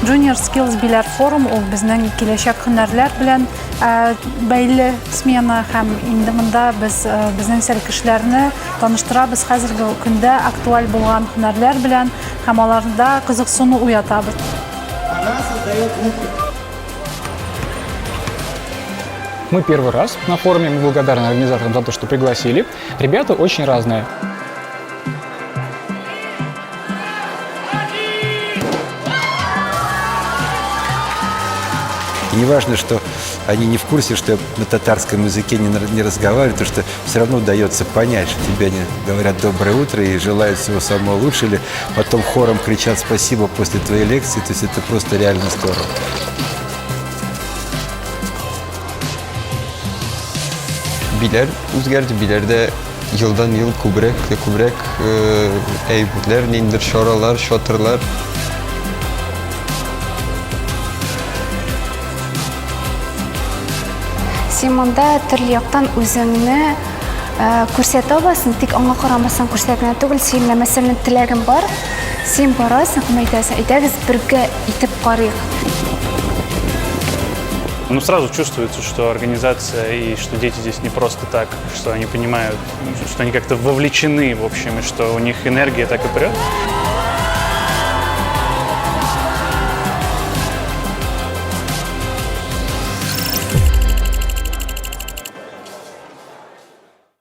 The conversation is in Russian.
Junior Skills Bilar Forum ул безнең киләчәк һөнәрләр белән бәйле смена һәм инде монда без безнең серкешләрне таныштырабыз хәзерге көндә актуаль булган һөнәрләр белән һәм аларда кызыксыну уятабыз. Мы первый раз на форуме, мы благодарны организаторам за то, что пригласили. Ребята очень разные. И не важно, что они не в курсе, что я на татарском языке не разговариваю, потому что все равно удается понять, что тебе они говорят «доброе утро» и желают всего самого лучшего, или потом хором кричат «спасибо» после твоей лекции, то есть это просто реально здорово. Biler o'zgardi. Bilərdə yıldan yıl kübrək əyblər, nindir şoralar, şotırlar. Син монда төрле яктан үзеңне күрсәтә аласың, тик аңа карамастан күрсәтмә түгел, син мәсәлән теләгең бар, син барасың, әйтәсең, әйдәгез бергә итеп карыйк. Ну, сразу чувствуется, что организация и что дети здесь не просто так, что они понимают, что они как-то вовлечены, в общем, и что у них энергия так и прет.